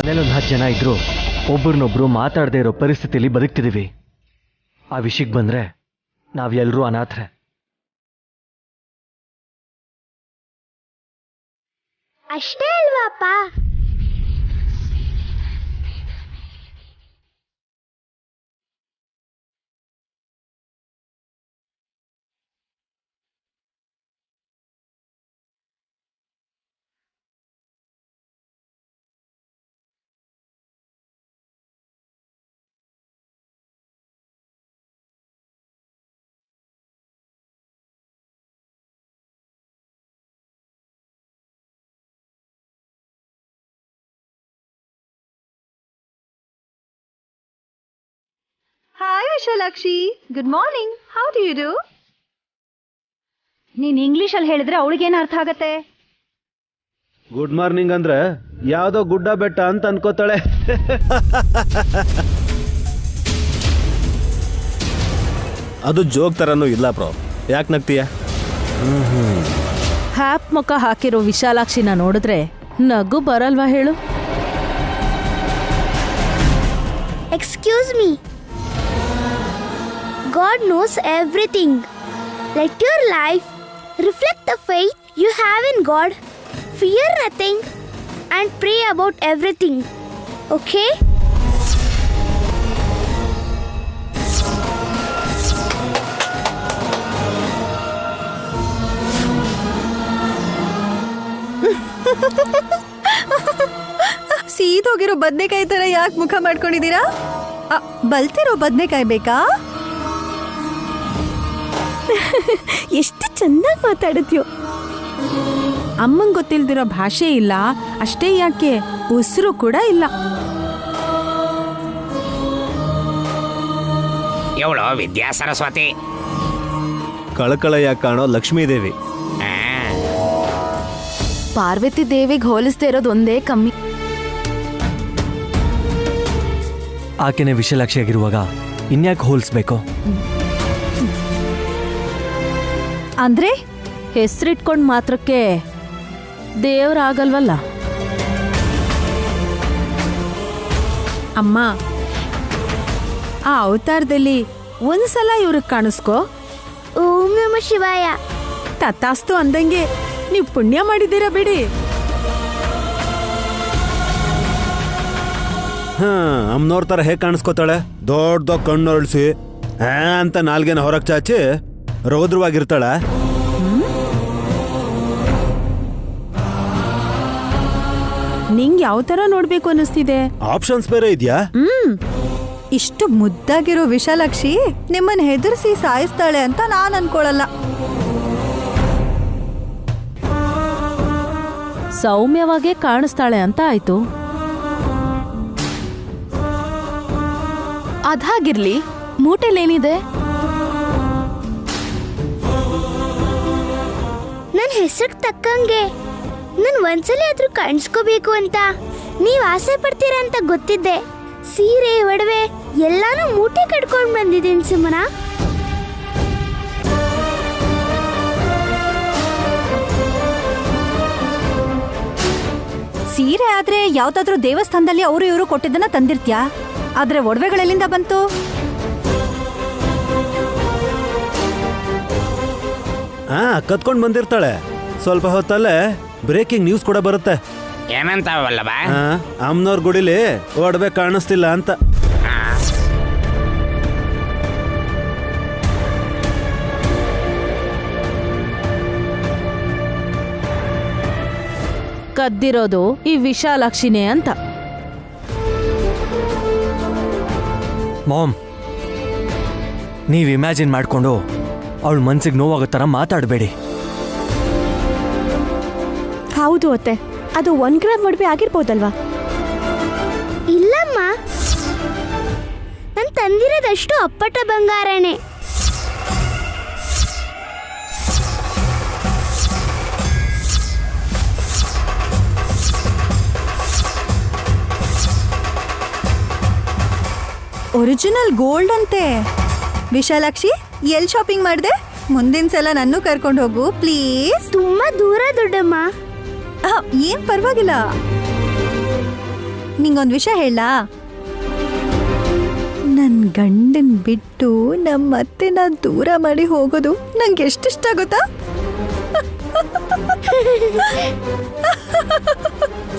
ಮನೇಲೊಂದು 10 ಜನ ಇದ್ರು ಒಬ್ಬರನ್ನೊಬ್ರು ಮಾತಾಡದೇ ಇರೋ ಪರಿಸ್ಥಿತಿಯಲ್ಲಿ ಬದುಕ್ತಿದೀವಿ. ಆ ವಿಷಯಕ್ಕೆ ಬಂದ್ರೆ ನಾವೆಲ್ಲರೂ ಅನಾಥರೆ. ಅಷ್ಟೇ ಅಲ್ವಾ ಅಪ್ಪ? Hi Vishalakshi, good morning. How do you do? ನೀನ್ ಇಂಗ್ಲಿಷ್ ಅಲ್ಲಿ ಹೇಳಿದ್ರೆ ಅವಳಿಗೇನು ಅರ್ಥ ಆಗತ್ತೆ? ಗುಡ್ ಮಾರ್ನಿಂಗ್ ಅಂದ್ರೆ ಯಾವ್ದೋ ಗುಡ್ಡ ಬೆಟ್ಟ ಅಂತ ಅನ್ಕೋತಾಳೆ. ಅದು ಜೋಕ್ ತರನೂ ಇಲ್ಲ ಬ್ರೋ, ಯಾಕೆ ನಗ್ತೀಯ? ಹ್ಯಾಪ್ ಮುಖ ಹಾಕಿರೋ ವಿಶಾಲಾಕ್ಷಿನ ನೋಡಿದ್ರೆ ನಗು ಬರಲ್ವಾ ಹೇಳು? Excuse me. God knows everything. Let your life reflect the faith you have in God. Fear nothing and pray about everything. Okay? ಸೀದೋಗಿರೋ ಬದ್ನೆಕಾಯಿ ತರ ಯಾಕೆ ಮುಖ ಮಾಡ್ಕೊಂಡಿದ್ದೀರಾ? ಬಲ್ತಿರೋ ಬದ್ನೆಕಾಯಿ ಬೇಕಾ? ಎಷ್ಟು ಚೆನ್ನಾಗಿ ಮಾತಾಡುತ್ತೀಯೋ. ಅಮ್ಮಂಗೆ ಗೊತ್ತಿಲ್ದಿರೋ ಭಾಷೆ ಇಲ್ಲ ಅಷ್ಟೇ, ಯಾಕೆ ಉಸಿರು ಕೂಡ ಇಲ್ಲ. ಇವಳು ವಿದ್ಯಾ ಸರಸ್ವತಿ. ಕಳಕಳೆಯಾಗಿ ಕಾಣೋ ಲಕ್ಷ್ಮೀದೇವಿ. ಪಾರ್ವತಿ ದೇವಿಗೆ ಹೋಲಿಸ್ದೇ ಇರೋದು ಒಂದೇ ಕಮ್ಮಿ. ಆಕೆನೆ ವಿಶಾಲಾಕ್ಷಿಯಾಗಿರುವಾಗ ಇನ್ಯಾಕೆ ಹೋಲಿಸ್ಬೇಕು? ಅಂದ್ರೆ ಹೆಸರಿಟ್ಕೊಂಡ್ ಮಾತ್ರಕ್ಕೆ ದೇವ್ರಾಗಲ್ವಲ್ಲ. ಅಮ್ಮ, ಆ ಅವತಾರದಲ್ಲಿ ಒಂದ್ಸಲ ಇವ್ರಿಗೆ ಕಾಣಿಸ್ಕೋ. ಓಂ ನಮಃ ಶಿವಾಯ. ತಥಾಸ್ತು ಅಂದಂಗೆ ನೀವು ಪುಣ್ಯ ಮಾಡಿದ್ದೀರಾ ಬಿಡಿ. ಅಮ್ಮನವ್ರ ತರ ಹೇಗೆ ಕಾಣಿಸ್ಕೋತಾಳೆ? ದೊಡ್ಡ ಕಣ್ಣೊಳ್ಸಿ ಅಂತ ನಾಲ್ಗೆನ ಹೊರಗೆ ಚಾಚಿ ರೌದ್ರವಾಗಿರ್ತಾಳ. ನಿಂಗೆ ಯಾವ ತರ ನೋಡ್ಬೇಕು ಅನ್ನಿಸ್ತಿದೆ? ಆಪ್ಷನ್ಸ್ ಬೇರೆ ಇದೆಯಾ? ಇಷ್ಟು ಮುದ್ದಾಗಿರೋ ವಿಶಾಲಾಕ್ಷಿ ನಿಮ್ಮನ್ನ ಹೆದರ್ಸಿ ಸಾಯಿಸ್ತಾಳೆ ಅಂತ ನಾನು ಅನ್ಕೊಳಲ್ಲ. ಸೌಮ್ಯವಾಗೇ ಕಾಣಿಸ್ತಾಳೆ ಅಂತ ಆಯ್ತು. ಅದಾಗಿರ್ಲಿ, ಮೂಟೆಲೇನಿದೆ? ನನ್ನ ಹೆಸರು ತಕ್ಕಂಗೆ ನಾನು ಒಂದ್ಸಲ ಆದ್ರೂ ಕಾಣಿಸ್ಕೋಬೇಕು ಅಂತ ನೀವ್ ಆಸೆ ಪಡ್ತೀರಾ ಅಂತ ಗೊತ್ತಿದ್ದೆ. ಸೀರೆ ಒಡವೆ ಎಲ್ಲಾನು ಮೂಟೆ ಕಟ್ಕೊಂಡ್ ಬಂದಿದ್ದೀನಿ ಸುಮನ. ಸೀರೆ ಆದ್ರೆ ಯಾವ್ದಾದ್ರೂ ದೇವಸ್ಥಾನದಲ್ಲಿ ಅವರು ಇವರು ಕೊಟ್ಟಿದ್ದನ್ನ ತಂದಿರ್ತ್ಯಾ? ಆದ್ರೆ ಒಡವೆಗಳೆಲ್ಲಿಂದ ಬಂತು? ಕತ್ಕೊಂಡ್ ಬಂದಿರ್ತಾಳೆ. ಸ್ವಲ್ಪ ಹೊತ್ತಲ್ಲೇ ಬ್ರೇಕಿಂಗ್ ನ್ಯೂಸ್ ಕೂಡ ಬರುತ್ತೆ. ಏನಂತಾವಲ್ಲವ? ಅಮ್ಮನವ್ರ ಗುಡಿಲಿ ಒಡವೆ ಕಾಣಿಸ್ತಿಲ್ಲ ಅಂತ. ಕದ್ದಿರೋದು ಈ ವಿಶಾಲಾಕ್ಷಿನೇ ಅಂತ. ಮಾಮ್, ನೀವು ಇಮ್ಯಾಜಿನ್ ಮಾಡ್ಕೊಂಡು ಅವಳ ಮನ್ಸಿಗೆ ನೋವಾಗೋ ಥರ ಮಾತಾಡಬೇಡಿ. ಹೌದು ಅತ್ತೆ, ಅದು 1 ಗ್ರಾಮ್ ಒಡವೆ ಆಗಿರ್ಬೋದಲ್ವಾ? ಇಲ್ಲಮ್ಮ, ನಾನು ತಂದಿರೋದಷ್ಟು ಅಪ್ಪಟ ಬಂಗಾರನೇ. ಒರಿಜಿನಲ್ ಗೋಲ್ಡ್ ಅಂತೆ. ವಿಶಾಲಾಕ್ಷಿ, ಎಲ್ಲಿ ಶಾಪಿಂಗ್ ಮಾಡಿದೆ? ಮುಂದಿನ ಸಲ ನನ್ನೂ ಕರ್ಕೊಂಡು ಹೋಗು ಪ್ಲೀಸ್. ತುಂಬಾ ದೂರ ದೊಡ್ಡಮ್ಮ. ಏನ್ ಪರವಾಗಿಲ್ಲ. ನಿಂಗೊಂದು ವಿಷಯ ಹೇಳ, ನನ್ನ ಗಂಡನ್ ಬಿಟ್ಟು ನಮ್ಮತ್ತೆ ನಾನು ದೂರ ಮಾಡಿ ಹೋಗೋದು ನಂಗೆ ಎಷ್ಟಿಷ್ಟ ಗೊತ್ತಾ?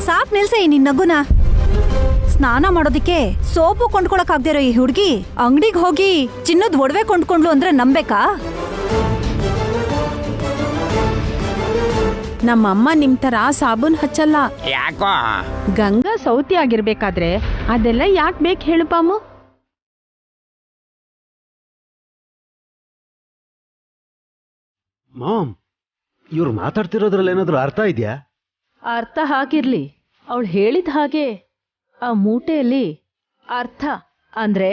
ಸಾಕ್ ನಿಲ್ಸ ಈ ನಿನ್ ನಗುನ. ಸ್ನಾನ ಮಾಡೋದಿಕ್ಕೆ ಸೋಪು ಕೊಂಡ್ಕೊಳಕ್ ಆಗ್ದಿರೋ ಈ ಹುಡುಗಿ ಅಂಗಡಿಗೆ ಹೋಗಿ ಚಿನ್ನದ ಒಡವೆ ಕೊಂಡ್ಕೊಂಡ್ಲು ಅಂದ್ರೆ ನಂಬೇಕಾ? ನಮ್ಮಮ್ಮ ನಿಮ್ ತರ ಸಾಬೂನ್ ಹಚ್ಚಲ್ಲ. ಯಾಕೋ? ಗಂಗಾ ಸೌತಿ ಆಗಿರ್ಬೇಕಾದ್ರೆ ಅದೆಲ್ಲ ಯಾಕೆ ಬೇಕು ಹೇಳು ಪಾಮು? ಮಾಮ್, ಇವ್ರು ಮಾತಾಡ್ತಿರೋದ್ರಲ್ಲಿ ಏನಾದ್ರು ಅರ್ಥ ಇದೆಯಾ? ಅರ್ಥ ಹಾಕಿರ್ಲಿ, ಅವಳು ಹೇಳಿದ ಹಾಗೆ ಆ ಮೂಟೆಯಲ್ಲಿ ಅರ್ಥ ಅಂದ್ರೆ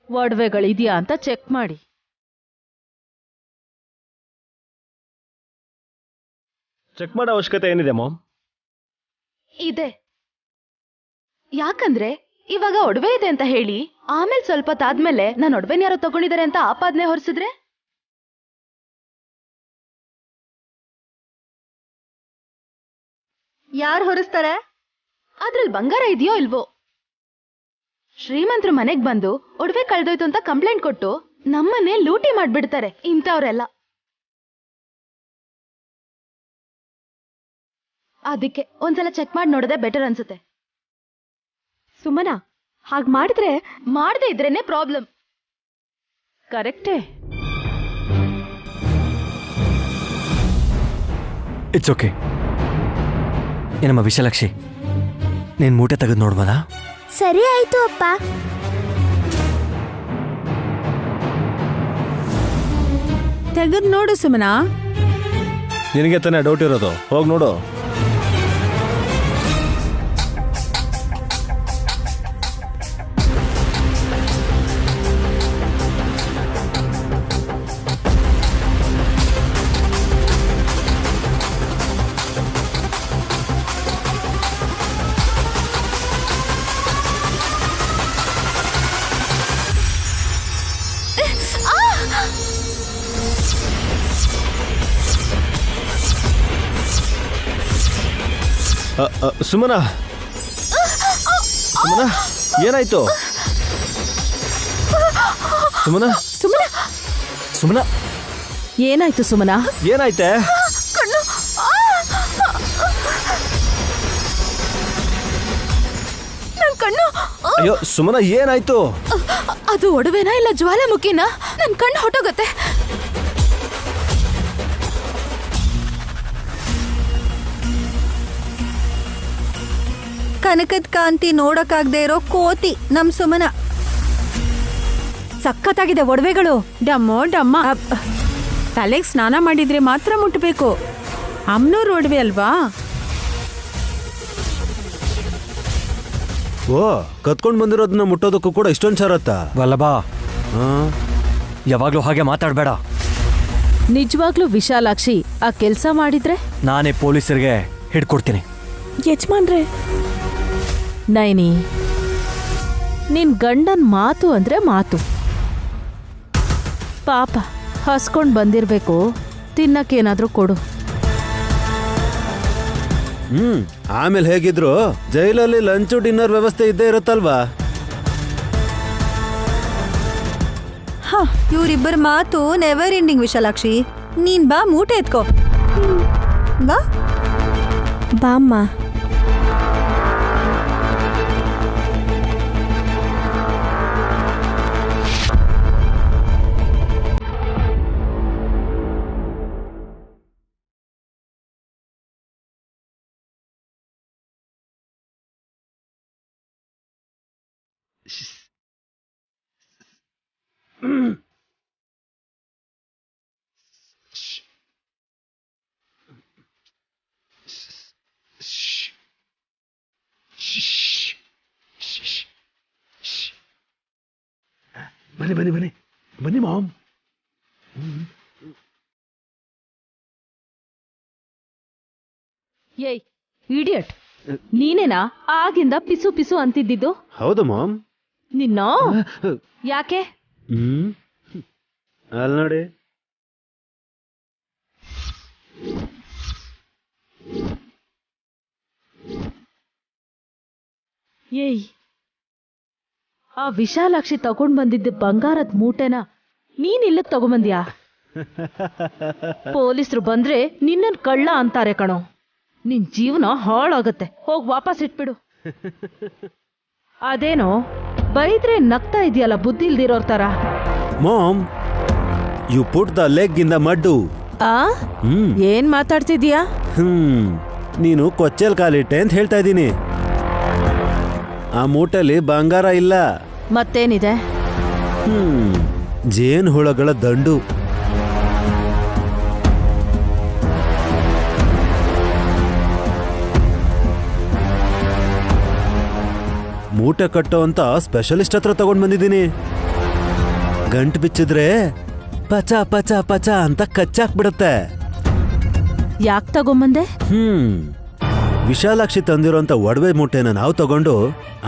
ಒಡವೆಗಳಿದ್ಯಾ ಅಂತ ಚೆಕ್ ಮಾಡಿ. ಚೆಕ್ ಮಾಡೋ ಅವಶ್ಯಕತೆ ಏನಿದೆ ಮಾಮ್? ಇದೆ. ಯಾಕಂದ್ರೆ ಇವಾಗ ಒಡವೆ ಇದೆ ಅಂತ ಹೇಳಿ ಆಮೇಲೆ ಸ್ವಲ್ಪ ತಾದ್ಮೇಲೆ ನಾನು ಒಡವೆನ ಯಾರೋ ತಗೊಂಡಿದ್ದಾರೆ ಅಂತ ಆಪಾದನೆ ಹೊರಿಸಿದ್ರೆ ಯಾರು ಹೊರಿಸ್ತಾರೆ? ಅದ್ರಲ್ಲಿ ಬಂಗಾರ ಇದೆಯೋ ಇಲ್ವೋ? ಶ್ರೀಮಂತರ ಮನೆಗ್ ಬಂದು ಒಡವೆ ಕಳ್ದೋಯ್ತು ಅಂತ ಕಂಪ್ಲೇಂಟ್ ಕೊಟ್ಟು ನಮ್ಮನ್ನೇ ಲೂಟಿ ಮಾಡ್ಬಿಡ್ತಾರೆ ಇಂಥವ್ರೆಲ್ಲ. ಅದಕ್ಕೆ ಒಂದ್ಸಲ ಚೆಕ್ ಮಾಡಿ ನೋಡೋದೇ ಬೆಟರ್ ಅನ್ಸುತ್ತೆ. ಸುಮನಾ, ಹಾಗ್ ಮಾಡಿದ್ರೆ ಮಾಡದೇ ಇದ್ರೇನೆ ಪ್ರಾಬ್ಲಮ್. ಕರೆಕ್ಟೇ. It's okay. ಏನಮ್ಮ ವಿಶಾಲಾಕ್ಷಿ, ನೀನ್ ಮೂಟೆ ತೆಗೆದು ನೋಡ್ಬೋದಾ? ಸರಿ ಆಯ್ತು ಅಪ್ಪ. ತೆಗೆದ್ ನೋಡು ಸುಮನಾ. ನಿನಗೆ ತಾನೇ ಡೌಟ್ ಇರೋದು, ಹೋಗಿ ನೋಡು. ಸುಮನಾ, ಸುಮನಾ ಏನಾಯ್ತು? ಸುಮನಾ, ಸುಮನಾ, ಸುಮ್ಮನ ಏನಾಯ್ತು ಸುಮನಾ? ಏನಾಯ್ತೆ? ಕಣ್ಣು. ಅಯ್ಯೋ ಸುಮನಾ, ಏನಾಯ್ತು? ಅದು ಒಡವೆನಾ ಇಲ್ಲ ಜ್ವಾಲಾಮುಖಿನ? ನನ್ ಕಣ್ಣು ಹೊಟ್ಟೋಗತ್ತೆ. ಕನಕದ ಕಾಂತಿ ನೋಡಕ್ಕಾಗದೆ ಇರೋ ಕೋತಿ ನಮ್ ಸುಮನ. ಸಖತ್ತಾಗಿದೆ ಒಡವೆಗಳು. ಡಮ್ಮೋ ಡಮ್ಮ. ತಲೆಗೆ ಸ್ನಾನ ಮಾಡಿದ್ರೆ ಮಾತ್ರ ಮುಟ್ಬೇಕು. ಅಮ್ನೂರ್ ಒಡವೆ ಅಲ್ವಾ? ಓ, ಕತ್ಕೊಂಡ್ ಬಂದಿರೋದನ್ನ ಮುಟ್ಟೋದಕ್ಕೂ ಕೂಡ ಇಷ್ಟೊಂದು ಷರತ್ತ? ವಲ್ಲಭಾ, ಯಾವಾಗ್ಲೂ ಹಾಗೆ ಮಾತಾಡ್ಬೇಡ. ನಿಜವಾಗ್ಲೂ ವಿಶಾಲಾಕ್ಷಿ ಆ ಕೆಲ್ಸ ಮಾಡಿದ್ರೆ ನಾನೇ ಪೊಲೀಸರಿಗೆ ಹಿಡ್ಕೊಡ್ತೀನಿ. ಯಜಮಾನ್ರೆ, ನೈನಿ, ನಿನ್ ಗಂಡನ್ ಮಾತು ಅಂದ್ರೆ ಮಾತು. ಪಾಪ ಹಸ್ಕೊಂಡ್ ಬಂದಿರ್ಬೇಕು, ತಿನ್ನಕ್ಕೇನಾದ್ರೂ ಕೊಡು. ಆಮೇಲೆ ಹೇಗಿದ್ರು ಜೈಲಲ್ಲಿ ಲಂಚ್ ಡಿನ್ನರ್ ವ್ಯವಸ್ಥೆ ಇದ್ದೇ ಇರುತ್ತಲ್ವಾ? ಇವ್ರಿಬ್ಬರ ಮಾತು ನೆವರ್ ಎಂಡಿಂಗ್. ವಿಶಾಲಾಕ್ಷಿ, ನೀನ್ ಬಾ, ಮೂಟೆ ಎತ್ಕೋ. ಬಾ ಬಾಮ್ಮ. ಬನ್ನಿ ಬನ್ನಿ ಬನ್ನಿ ಬನ್ನಿ ಮಾಮ್. ಏಯ್ ಇಡಿಯಟ್, ನೀನೇನಾ ಆಗಿಂದ ಪಿಸು ಪಿಸು ಅಂತಿದ್ದಿದ್ದು? ಹೌದು ಮಾಮ್. ನಿನ್ನ ಯಾಕೆ? ಅಲ್ಲಿ ನೋಡಿ. ಏಯ್, ಆ ವಿಶಾಲಾಕ್ಷಿ ತಗೊಂಡ್ ಬಂದಿದ್ದ ಬಂಗಾರದ ಮೂಟೆನ ನೀನ್ ಇಲ್ಲಿಗೆ ತಗೊಂಬಂದ್ಯಾ? ಪೊಲೀಸರು ಬಂದ್ರೆ ನಿನ್ನನ್ ಕಳ್ಳ ಅಂತಾರೆ ಕಣೋ. ನಿನ್ ಜೀವನ ಹಾಳಾಗತ್ತೆ. ಹೋಗ್ ವಾಪಸ್ ಇಟ್ಬಿಡು. ಅದೇನೋ ಬೈದ್ರೆ ನಗ್ತಾ ಇದೆಯಲ್ಲ ಬುದ್ಧಿ ಇಲ್ದಿರೋರ್ ತರ. Mom, you put the leg in the mud. ಏನ್ ಮಾತಾಡ್ತಿದ್ಯಾ? ನೀನು ಕೊಚ್ಚಲ್ ಕಾಲಿಟ್ಟೆ ಅಂತ ಹೇಳ್ತಾ ಇದ್ದೀನಿ. ಆ ಮೂಟಲ್ಲಿ ಬಂಗಾರ ಇಲ್ಲ. ಮತ್ತೇನಿದೆ? ಜೇನು ಹುಳಗಳ ದಂಡು. ಮೂಟೆ ಕಟ್ಟೋ ಅಂತ ಸ್ಪೆಷಲಿಸ್ಟ್ ಹತ್ರ ತಗೊಂಡ್ ಬಂದಿದ್ದೀನಿ. ಗಂಟು ಬಿಚ್ಚಿದ್ರೆ ಪಚ ಪಚ ಪಚ ಅಂತ ಕಚ್ಚಾಕ್ಬಿಡತ್ತೆ. ಯಾಕೆ ತಗೊಂಬಂದೆ? ವಿಶಾಲಾಕ್ಷಿ ತಂದಿರೋಂಥ ಒಡವೆ ಮೂಟೆನ ನಾವು ತಗೊಂಡು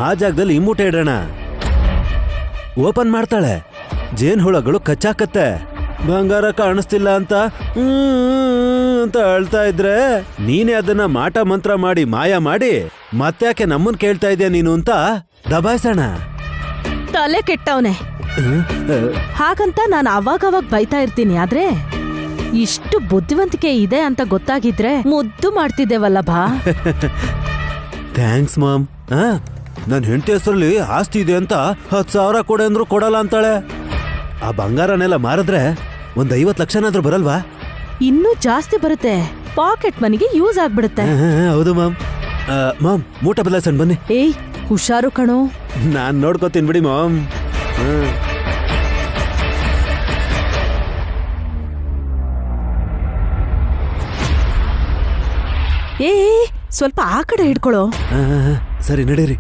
ಆ ಜಾಗದಲ್ಲಿ ಈ ಮೂಟೆ ಇಡೋಣ. ಓಪನ್ ಮಾಡ್ತಾಳೆ, ಜೇನ್ ಹುಳಗಳು ಕಚ್ಚಾಕತ್ತೆ. ಬಂಗಾರ ಕಾಣಿಸ್ತಿಲ್ಲ ಅಂತ ಅಳ್ತಾ ಇದ್ರೆ ನೀನೇ ಅದನ್ನ ಮಾಟ ಮಂತ್ರ ಮಾಡಿ ಮಾಯ ಮಾಡಿ ಮತ್ತ್ಯಾಕೆ ನಮ್ಮನ್ ಕೇಳ್ತಾ ಇದೆಯಾ ನೀನು ಅಂತ ದಬಾಯಿಸೋಣ. ತಲೆ ಕೆಟ್ಟವನೆ. ಹಾಗಂತ ನಾನು ಅವಾಗವಾಗ ಬೈತಾ ಇರ್ತೀನಿ, ಆದ್ರೆ ಇಷ್ಟು ಬುದ್ಧಿವಂತಿಕೆ ಇದೆ ಅಂತ ಗೊತ್ತಾಗಿದ್ರೆ ಮುದ್ದು ಮಾಡ್ತಿದ್ದೇವಲ್ಲ ಬಾ. Thanks mom. ನನ್ನ ಹೆಂಡತಿ ಹೆಸರಲ್ಲಿ ಆಸ್ತಿ ಇದೆ ಅಂತ 10,000 ಕೊಡೆ ಅಂದ್ರೂ ಕೊಡಲ್ಲ ಅಂತಾಳೆ. ಆ ಬಂಗಾರನೆಲ್ಲ ಮಾರಿದ್ರೆ ಒಂದ್ 50 ಲಕ್ಷನಾದ್ರೂ ಬರಲ್ವಾ? ಇನ್ನೂ ಜಾಸ್ತಿ ಬರುತ್ತೆ. ಪಾಕೆಟ್ ಮನಿಗೆ ಯೂಸ್ ಆಗ್ಬಿಡುತ್ತೆ. ಹೌದು ಮಾಮ್. ಮಾಮ್, ಮೂಟ ಬದಲಾಯಿಸೋಣ ಬನ್ನಿ. ಏಯ್, ಹುಷಾರು ಕಣೋ. ನಾನ್ ನೋಡ್ಕೋತೀನಿ ಬಿಡಿ ಮಾಮ್. ಏ, ಸ್ವಲ್ಪ ಆ ಕಡೆ ಹಿಡ್ಕೊಳ್ಳೋ. ಸರಿ, ನಡೀರಿ.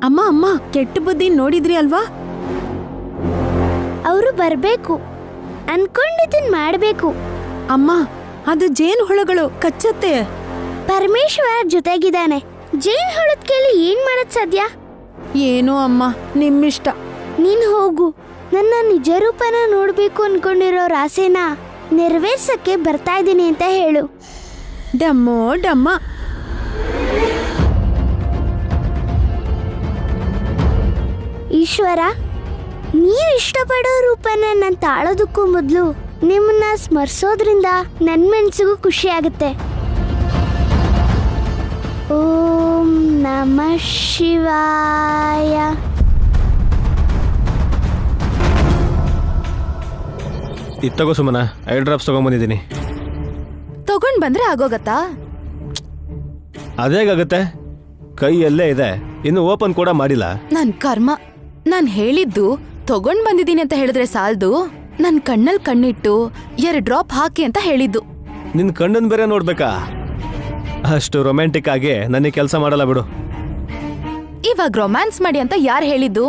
ಅಮ್ಮ ಅಮ್ಮ, ಕೆಟ್ಟ ಬುದ್ಧಿ ನೋಡಿದ್ರಿ ಅಲ್ವಾ? ಅವರು ಬರ್ಬೇಕು, ಅನ್ಕೊಂಡಿದ್ದನ್ ಮಾಡ್ಬೇಕು. ಅಮ್ಮ, ಅದು ಜೇನು ಹುಳಗಳು ಕಚ್ಚತ್ತೆ. ಪರಮೇಶ್ವರ ಜೊತೆಗಿದ್ದಾನೆ. ಜೇನ್ ಹುಳದ ಕೇಳಿ ಏನ್ ಮಾಡದ್ ಸಾಧ್ಯ? ಏನೋ ಅಮ್ಮ, ನಿಮ್ಮಿಷ್ಟ. ನೀನ್ ಹೋಗು. ನನ್ನ ನಿಜ ರೂಪನ ನೋಡ್ಬೇಕು ಅನ್ಕೊಂಡಿರೋ ಆಸೆನ ನೆರವೇರ್ಸಕ್ಕೆ ಬರ್ತಾ ಇದ್ದೀನಿ ಅಂತ ಹೇಳು. ಡಮ್ಮೋ ಡಮ್ಮ. ಈಶ್ವರ, ನೀವ್ ಇಷ್ಟಪಡೋ ರೂಪನ ನಾನು ತಾಳೋದಕ್ಕೂ ಮೊದಲು ನಿಮ್ಮನ್ನ ಸ್ಮರಿಸೋದ್ರಿಂದ ನನ್ನ ಮನ್ಸಿಗೂ ಖುಷಿ ಆಗುತ್ತೆ. ಓಂ ನಮಃ ಶಿವಾಯ. ತಗೋ ಸುಮನ, ಐ ಡ್ರಾಪ್ಸ್ ತಗೊಂಡ್ಬಂದಿದ್ದೀನಿ. ತಗೊಂಡ್ ಬಂದ್ರೆ ಆಗೋಗತ್ತಾ? ಅದೇಗಾಗತ್ತೆ, ಕೈಯಲ್ಲೇ ಇದೆ, ಇನ್ನು ಓಪನ್ ಕೂಡ ಮಾಡಿಲ್ಲ. ನನ್ ಕರ್ಮ. ನಾನ್ ಹೇಳಿದ್ದು ತಗೊಂಡ್ ಬಂದಿದ್ದೀನಿ ಅಂತ ಹೇಳಿದ್ರೆ ಸಾಲ್ದು, ನನ್ ಕಣ್ಣಲ್ ಕಣ್ಣಿಟ್ಟು 2 ಡ್ರಾಪ್ ಹಾಕಿ ಅಂತ ಹೇಳಿದ್ದು. ನಿನ್ ಕಣ್ಣನ್ ಬೇರೆ ನೋಡ್ಬೇಕಾ? ಅಷ್ಟು ರೊಮ್ಯಾಂಟಿಕ್ ಆಗಿ ನನಗೆ ಕೆಲಸ ಮಾಡಲ್ಲ ಬಿಡು. ಇವಾಗ ರೊಮ್ಯಾನ್ಸ್ ಮಾಡಿ ಅಂತ ಯಾರು ಹೇಳಿದ್ದು?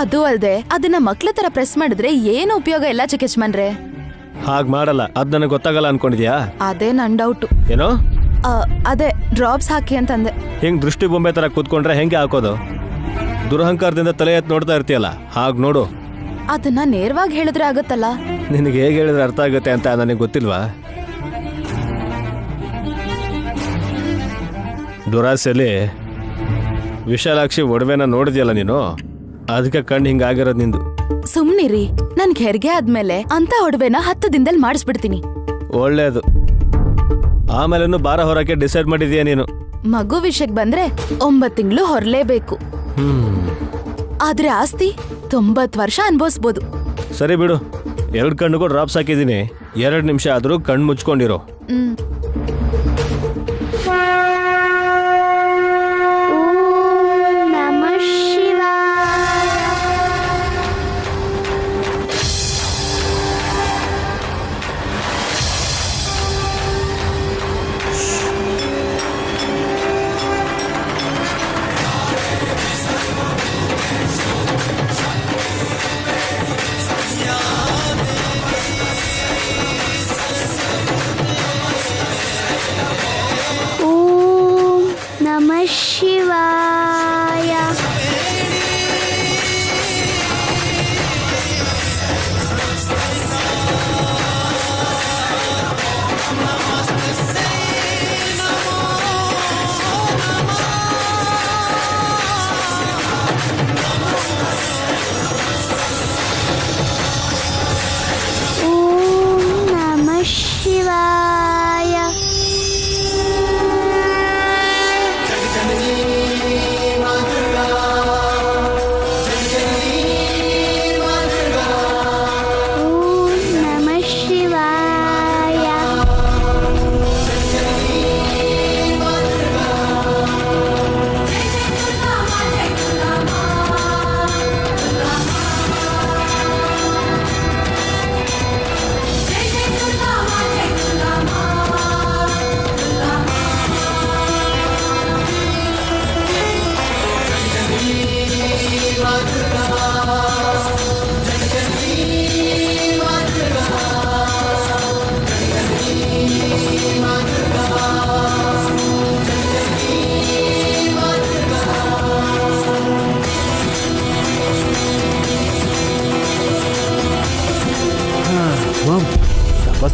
ಅದು ಅಲ್ದೆ ಅದನ್ನ ಮಕ್ಳ ತರ ಪ್ರೆಸ್ ಮಾಡಿದ್ರೆ ಏನು ಉಪಯೋಗ ಇಲ್ಲ ಚಿಕ್ಕಚ್ಮನ್ರೆ. ಹಾಗ್ ಮಾಡಲ್ಲ, ಅದ್ ನನಗೆ ಗೊತ್ತಾಗಲ್ಲ ಅನ್ಕೊಂಡಿದ್ಯಾ? ಅದೇ ನನ್ ಡೌಟು. ಏನೋ? ಅದೇ ಡ್ರಾಪ್ಸ್ ಹಾಕಿ ಅಂತಂದೆ. ಹಿಂಗ್ ದೃಷ್ಟಿ ಬೊಂಬೆ ತರ ಕೂತ್ಕೊಂಡ್ರೆ ಹೆಂಗೆ ಹಾಕೋದು? ದುರಹಂಕಾರದಿಂದ ತಲೆ ಎತ್ತು ನೋಡ್ತಾ ಇರ್ತೀಯಲ್ಲ, ಹಾಗ್ ನೋಡು. ಅದನ್ನ ನೇರವಾಗಿ ಹೇಳಿದ್ರೆ ಆಗುತ್ತಲ್ಲ. ನಿನಗೆ ಹೇಗೆ ಹೇಳಿದ್ರೆ ಅರ್ಥ ಆಗುತ್ತೆ ಅಂತ ನನಗೆ ಗೊತ್ತಿಲ್ವಾ? ದುರಾಸೆಲಿ ವಿಶಾಲಾಕ್ಷಿ ಒಡವೆನ ನೋಡಿದ್ಯಲ್ಲ ನೀನು, ಅದಕ್ಕೆ ಕಣ್ಣು ಹಿಂಗಾಗಿರೋದು ನಿಂದು. ಸುಮ್ನಿರಿ, ನನ್ಗೆ ಹೆರಿಗೆ ಆದ್ಮೇಲೆ ಅಂತ ಒಡವೆನ 10 ದಿನದಲ್ಲಿ ಮಾಡಿಸ್ಬಿಡ್ತೀನಿ. ಒಳ್ಳೇದು. ಆಮೇಲೆ ಭಾರ ಹೊರಕ್ಕೆ ಡಿಸೈಡ್ ಮಾಡಿದ್ಯಾ ನೀನು? ಮಗು ವಿಷಯಕ್ಕೆ ಬಂದ್ರೆ 9 ತಿಂಗಳು ಹೊರಲೇಬೇಕು. ಆದ್ರೆ ಆಸ್ತಿ 90 ವರ್ಷ ಅನ್ಭವಿಸ್ಬೋದು. ಸರಿ ಬಿಡು, 2 ಕಣ್ಣಿಗೂ ಡ್ರಾಪ್ಸ್ ಹಾಕಿದ್ದೀನಿ. 2 ನಿಮಿಷ ಆದ್ರೂ ಕಣ್ಣು ಮುಚ್ಕೊಂಡಿರೋ.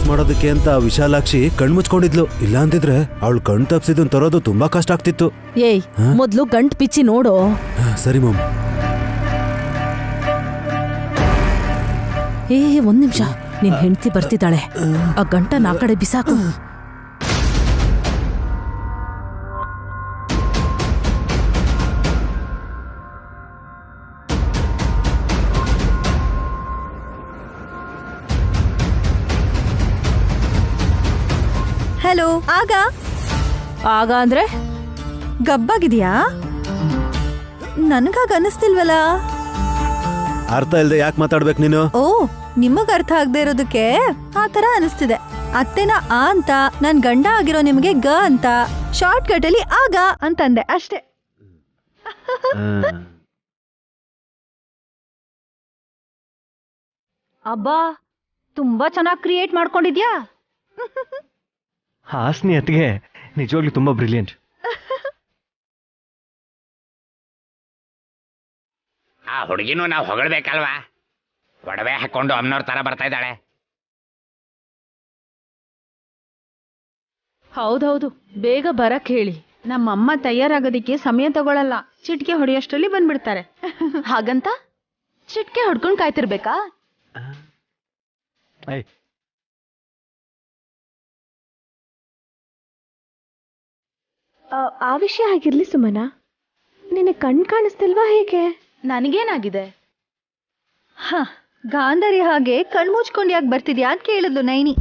ಮಾಡೋದಕ್ಕೆ ಅಂತ ವಿಶಾಲಾಕ್ಷಿ ಕಣ್ಮುಚ್ಕೊಂಡಿದ್ಲು. ಇಲ್ಲ ಅಂತಿದ್ರೆ ಅವಳು ಕಣ್ ತಪ್ಸಿದನ್ ತರೋದು ತುಂಬಾ ಕಷ್ಟ ಆಗ್ತಿತ್ತು. ಏಯ್ ಮೊದ್ಲು ಗಂಟ್ ಪಿಚ್ಚಿ ನೋಡು. ಸರಿ ಮಮ್. ಏ ಒಂದ್ ನಿಮಿಷ, ನಿನ್ ಹೆಂಡತಿ ಬರ್ತಿದ್ದಾಳೆ, ಆ ಗಂಟನ್ ಆ ಕಡೆ ಬಿಸಾಕು. ಹಲೋ. ಆಗ ಆಗ ಅಂದ್ರೆ ಗಬ್ಬಾಗಿದ್ಯಾ? ನನ್ಗಾಗ ಅನಿಸ್ತಿಲ್ವಲ್ಲ. ಅರ್ಥ ಇಲ್ದೆ ಯಾಕೆ ಮಾತಾಡ್ಬೇಕು ನೀನು? ಓ, ನಿಮಗ್ ಅರ್ಥ ಆಗದೆ ಇರೋದಕ್ಕೆ ಆ ತರ ಅನಿಸ್ತಿದೆ. ಅತ್ತೆನ ಆ ಅಂತ, ನನ್ ಗಂಡ ಆಗಿರೋ ನಿಮಗೆ ಗ ಅಂತ, ಶಾರ್ಟ್ ಕಟ್ ಅಲ್ಲಿ ಆಗ ಅಂತಂದೆ ಅಷ್ಟೇ. ಅಬ್ಬಾ, ತುಂಬಾ ಚೆನ್ನಾಗಿ ಕ್ರಿಯೇಟ್ ಮಾಡ್ಕೊಂಡಿದ್ಯಾ. ಹಾಸ್ನಿ ಅತ್ಗೆ ನಿಜವಾಗ್ಲೂ ತುಂಬಾ ಬ್ರಿಲಿಯಂಟ್. ಆ ಹುಡುಗಿನೂ ನಾವು ಹೊಗಳ್ಬೇಕಲ್ವಾ? ಒಡವೆ ಹಾಕೊಂಡು ಅಮ್ಮನವ್ರ ತರ ಬರ್ತಾ ಇದ್ದಾಳೆ. ಹೌದೌದು, ಬೇಗ ಬರಕ್ ಹೇಳಿ. ನಮ್ಮಮ್ಮ ತಯಾರಾಗೋದಿಕ್ಕೆ ಸಮಯ ತಗೊಳಲ್ಲ, ಚಿಟ್ಕೆ ಹೊಡೆಯೋಷ್ಟರಲ್ಲಿ ಬಂದ್ಬಿಡ್ತಾರೆ. ಹಾಗಂತ ಚಿಟ್ಕೆ ಹೊಡ್ಕೊಂಡ್ ಕಾಯ್ತಿರ್ಬೇಕಾ? ಆ ವಿಷಯ ಆಗಿರ್ಲಿ ಸುಮನ, ನಿನ್ನ ಕಣ್ ಕಾಣಿಸ್ತಿಲ್ವಾ ಹೇಗೆ? ನನಗೇನಾಗಿದೆ? ಗಾಂಧಾರಿ ಹಾಗೆ ಕಣ್ಮುಚ್ಕೊಂಡು ಯಾಕೆ ಬರ್ತಿದ್ಯಾ ಅಂತ ಕೇಳಿದ್ಲು ನೈನಿ.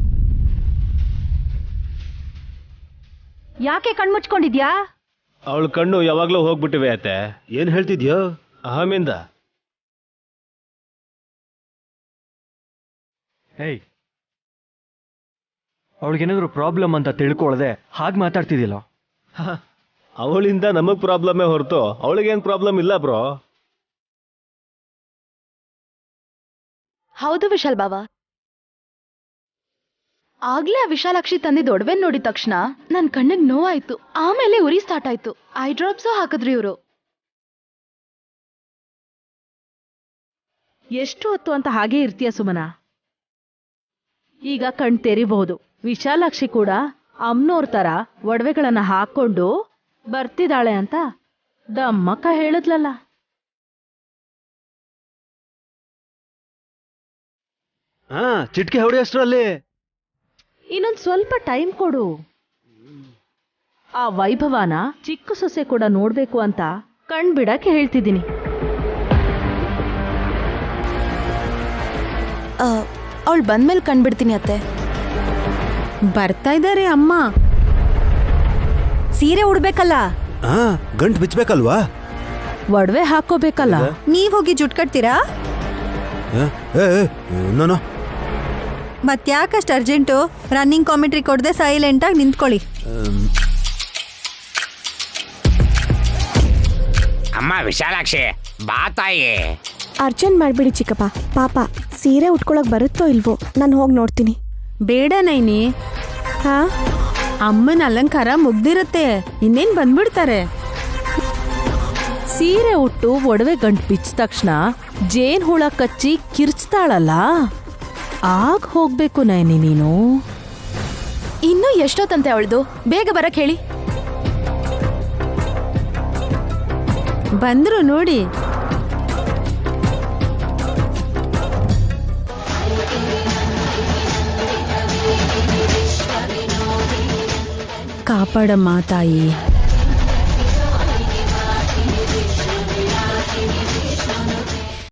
ಯಾಕೆ ಕಣ್ಮುಚ್ಕೊಂಡಿದ್ಯಾ? ಅವಳ ಕಣ್ಣು ಯಾವಾಗ್ಲೂ ಹೋಗ್ಬಿಟ್ಟಿವೆ ಅತ್ತೆ. ಏನ್ ಹೇಳ್ತಿದ್ಯೋ? ಅಹಮಿಂದ. ಏಯ್, ಅವಳಿಗೇನಾದ್ರು ಪ್ರಾಬ್ಲಮ್ ಅಂತ ತಿಳ್ಕೊಳ್ದೆ ಹಾಗೆ ಮಾತಾಡ್ತಿದ್ಯಲ್ಲ. ಅವಳಿಂದ ನಮಗ್ ಪ್ರಾಬ್ಲಮ್ಮೇ ಹೊರತು ಅವಳಿಗೇನ್ ಪ್ರಾಬ್ಲಮ್ ಇಲ್ಲ ಬ್ರೋ. ಹೌದು ವಿಶಾಲ್ ಬಾವ, ಆಗ್ಲೇ ಆ ವಿಶಾಲಾಕ್ಷಿ ತಂದಿದ್ದ ಒಡವೆ ನೋಡಿದ ತಕ್ಷಣ ನನ್ ಕಣ್ಣಿಗೆ ನೋವಾಯ್ತು. ಆಮೇಲೆ ಉರಿ ಸ್ಟಾರ್ಟ್ ಆಯ್ತು. ಐ ಡ್ರಾಪ್ಸು ಹಾಕಿದ್ರು ಇವ್ರು. ಎಷ್ಟು ಹೊತ್ತು ಅಂತ ಹಾಗೆ ಇರ್ತೀಯ ಸುಮನ? ಈಗ ಕಣ್ ತೆರಿಬಹುದು. ವಿಶಾಲಾಕ್ಷಿ ಕೂಡ ಅಮ್ನೋರ್ ತರ ಒಡವೆಗಳನ್ನ ಹಾಕೊಂಡು ಬರ್ತಿದ್ದಾಳೆ ಅಂತ ದಮ್ಮಕ್ಕ ಹೇಳಿದ್ಲಲ್ಲ. ಚಿಟ್ಕೆ ಹೊಡೆಯೋಷ್ಟ್ರಲ್ಲಿ ಇನ್ನೊಂದ್ ಸ್ವಲ್ಪ ಟೈಮ್ ಕೊಡು. ಆ ವೈಭವನ ಚಿಕ್ಕ ಸೊಸೆ ಕೂಡ ನೋಡ್ಬೇಕು ಅಂತ ಕಣ್ ಬಿಡಕ್ಕೆ ಹೇಳ್ತಿದ್ದೀನಿ. ಅವಳು ಬಂದ್ಮೇಲೆ ಕಂಡ್ಬಿಡ್ತೀನಿ ಅತ್ತೆ. ಬರ್ತಾ ಇದ್ದಾರೆ ಅಮ್ಮ. ಸೀರೆ ಉಡ್ಬೇಕಲ್ಲ, ಗಂಟ್ ಬಿಚ್ಬೇಕಲ್ವಾ? ಒಡವೆ ಹಾಕೋಬೇಕಲ್ಲ. ನೀವ್ ಹೋಗಿ ಜುಟ್ ಕಟ್ತೀರಾ? ನಾನು ಮತ್ಯಾಕಷ್ಟು ಅರ್ಜೆಂಟು? ರನ್ನಿಂಗ್ ಕಾಮೆಂಟ್ರಿ ಕೊಡದೆ ಸೈಲೆಂಟ್ ಆಗಿ ನಿಂತ್ಕೊಳ್ಳಿ. ಅಮ್ಮ ವಿಶಾಲಾಕ್ಷಿ, ಬಾ ತಾಯಿ. ಅರ್ಜೆಂಟ್ ಮಾಡ್ಬಿಡಿ ಚಿಕ್ಕಪ್ಪ, ಪಾಪ ಸೀರೆ ಉಟ್ಕೊಳಕ್ ಬರುತ್ತೋ ಇಲ್ವೋ, ನಾನು ಹೋಗಿ ನೋಡ್ತೀನಿ. ಬೇಡ ನೈನಿ, ಹಾ, ಅಮ್ಮನ ಅಲಂಕಾರ ಮುಗ್ದಿರತ್ತೆ, ಇನ್ನೇನ್ ಬಂದ್ಬಿಡ್ತಾರೆ. ಸೀರೆ ಉಟ್ಟು ಒಡವೆ ಗಂಟ್ ಬಿಚ್ಚ ತಕ್ಷಣ ಜೇನ್ ಹುಳ ಕಚ್ಚಿ ಕಿರ್ಚ್ತಾಳಲ್ಲ, ಆಗ ಹೋಗ್ಬೇಕು ನೈನಿ ನೀನು. ಇನ್ನೂ ಎಷ್ಟೊತ್ತಂತೆ ಅವಳ್ದು? ಬೇಗ ಬರಕ್ ಹೇಳಿ. ಬಂದ್ರು ನೋಡಿ. ಕಾಪಾಡಮ್ಮ ತಾಯಿ.